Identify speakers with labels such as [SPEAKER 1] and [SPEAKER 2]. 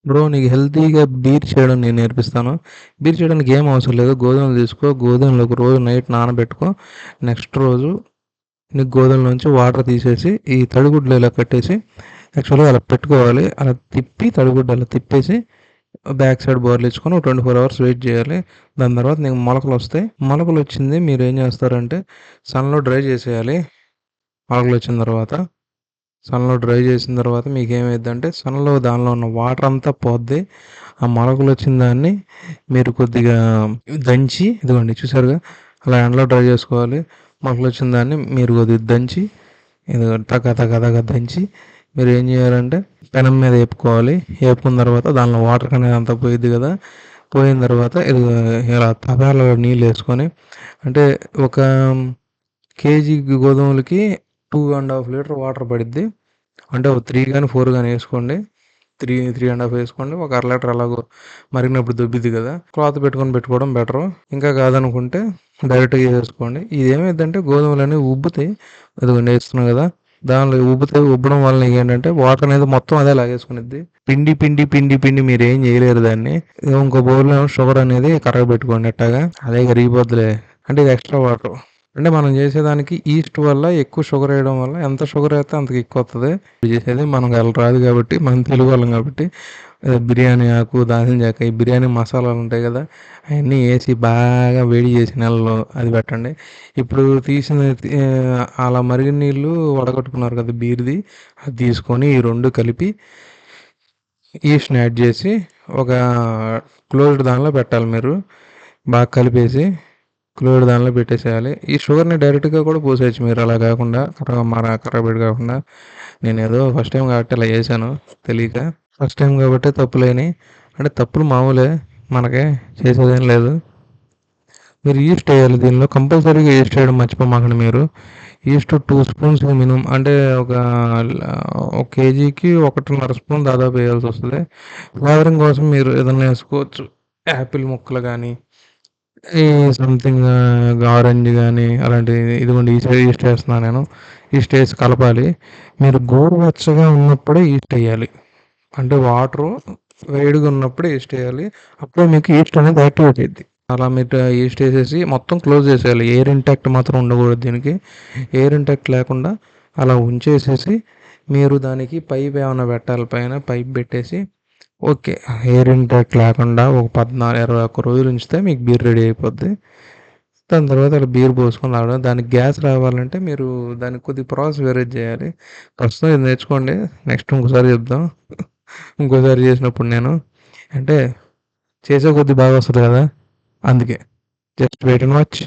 [SPEAKER 1] Bro నీకు హెల్తీగా beer చేయడం నేను నేర్పిస్తాను. బీర్ చేయడానికి ఏం అవసరం లేదు. గోధుమలు తీసుకో. గోధుమలు ఒక రోజు నైట్ నానబెట్టుకో. నెక్స్ట్ రోజు నీకు గోధుమలోంచి వాటర్ తీసేసి ఈ తడిగుడ్లు ఇలా కట్టేసి యాక్చువల్గా అలా పెట్టుకోవాలి. అలా తిప్పి తడిగుడ్డు అలా తిప్పేసి బ్యాక్ సైడ్ బోర్లు ఇచ్చుకొని ఒక 24 అవర్స్ వెయిట్ చేయాలి. దాని తర్వాత నీకు మొలకలు వస్తాయి. మొలకలు వచ్చింది మీరు ఏం చేస్తారంటే సన్లో డ్రై చేసేయాలి. మొలకలు వచ్చిన తర్వాత సన్లో డ్రై చేసిన తర్వాత మీకు ఏమైందంటే సన్లో దానిలో ఉన్న వాటర్ అంతా పోద్ది. ఆ మొలకలు వచ్చిన దాన్ని మీరు కొద్దిగా దంచి ఇదిగోండి చూసారుగా అలా ఎండలో డ్రై చేసుకోవాలి. మొలకలు వచ్చిన దాన్ని మీరు కొద్దిగా దంచి ఇది తగ తగ తగ దంచి మీరు ఏం చేయాలంటే పెనం మీద వేపుకోవాలి. వేపుకున్న తర్వాత దానిలో వాటర్ అనేది అంతా పోయిద్ది కదా. పోయిన తర్వాత ఇది ఇలా తపాలో నీళ్ళు వేసుకొని అంటే ఒక కేజీ గోధుమలకి 2.5 లీటర్ వాటర్ పడిద్ది. అంటే ఒక 3 కానీ 4 కానీ వేసుకోండి. 3.5 వేసుకోండి. ఒక అర లీటర్ అలాగో మరిగినప్పుడు దొబ్బిద్ది కదా. క్లాత్ పెట్టుకోవడం బెటరు. ఇంకా కాదనుకుంటే డైరెక్ట్గా వేసుకోండి. ఇది ఏమైందంటే గోధుమలు అనేవి ఉబ్బుతాయి. అదిగోండి వేస్తున్నాం కదా. దానిలో ఉబ్బుతాయి. ఉబ్బడం వల్ల ఏంటంటే వాటర్ అనేది మొత్తం అదే లాగేసుకునిద్ది. పిండి పిండి పిండి పిండి మీరు ఏం చేయలేరు దాన్ని. ఇంకో బౌల్లో షుగర్ అనేది కరగబెట్టుకోండి ఎట్టాగా. అదే కరిగిపోద్దులే. అంటే ఇది ఎక్స్ట్రా వాటర్. అంటే మనం చేసేదానికి ఈస్ట్ వల్ల ఎక్కువ షుగర్ వేయడం వల్ల ఎంత షుగర్ వేస్తే అంతకు ఎక్కువ వస్తుంది. చేసేది మనకు అలా రాదు కాబట్టి మనం తెలుగు వాళ్ళం కాబట్టి బిర్యానీ ఆకు దాల్చిన చెక్క ఈ బిర్యానీ మసాలాలు ఉంటాయి కదా అవన్నీ వేసి బాగా వేడి చేసి నెలలో అది పెట్టండి. ఇప్పుడు తీసిన అలా మరిగిన నీళ్ళు వడగట్టుకున్నారు కదా బీర్ది అది తీసుకొని ఈ రెండు కలిపి ఈస్ట్ని యాడ్ చేసి ఒక క్లోజ్డ్ దానిలో పెట్టాలి. మీరు బాగా కలిపేసి క్లోజ్డ్ దానిలో పెట్టేసేయాలి. ఈ షుగర్ని డైరెక్ట్గా కూడా పోసేయచ్చు మీరు అలా కాకుండా కరగబెట్టి కాకుండా. నేను ఏదో ఫస్ట్ టైం కాబట్టి అలా చేశాను తెలియక. ఫస్ట్ టైం కాబట్టి తప్పులేని అంటే తప్పులు మామూలే మనకే చేసేదేం లేదు. మీరు ఈస్ట్ వేయాలి దీనిలో కంపల్సరీగా ఈస్ట్ వేయడం మర్చిపోమాకండి మీరు. ఈస్ట్ 2 స్పూన్స్ మినిమం అంటే ఒక కేజీకి 1.5 స్పూన్ దాదాపు వేయాల్సి వస్తుంది. ఫ్లేవరింగ్ కోసం మీరు ఏదైనా వేసుకోవచ్చు. యాపిల్ ముక్కలు కానీ ఈ సంథింగ్ ఆరెంజ్ కానీ అలాంటివి ఇదిగోండి ఈస్ట్ వేస్తున్నాను నేను. ఈస్ట్ వేసి కలపాలి. మీరు గోరువెచ్చగా ఉన్నప్పుడే ఈస్ట్ వేయాలి. అంటే వాటరు వేడిగా ఉన్నప్పుడే ఈస్ట్ వేయాలి. అప్పుడే మీకు ఈస్ట్ అనేది యాక్టివేట్ అయ్యిద్ది. అలా మీరు ఈస్ట్ వేసేసి మొత్తం క్లోజ్ చేసేయాలి. ఎయిర్ ఇంటాక్ట్ మాత్రం ఉండకూడదు దీనికి. ఎయిర్ ఇంటాక్ట్ లేకుండా అలా ఉంచేసేసి మీరు దానికి పైప్ ఏమైనా పెట్టాలి. పైన పైప్ పెట్టేసి ఓకే ఎయిర్ ఇంటాక్ట్ లేకుండా ఒక 14-21 రోజులు ఉంచితే మీకు బీర్ రెడీ అయిపోద్ది. దాని తర్వాత అలా బీర్ పోసుకొని తాగడం. దానికి గ్యాస్ రావాలంటే మీరు దానికి కొద్దిగా ప్రాసెస్ వేరే చేయాలి. ప్రస్తుతం ఇది నేర్చుకోండి. నెక్స్ట్ ఇంకోసారి చెప్దాం. ఇంకోసారి చేసినప్పుడు నేను అంటే చేసే కొద్ది బాగా వస్తుంది కదా అందుకే జస్ట్ వెయిట్ అండ్ వాచ్.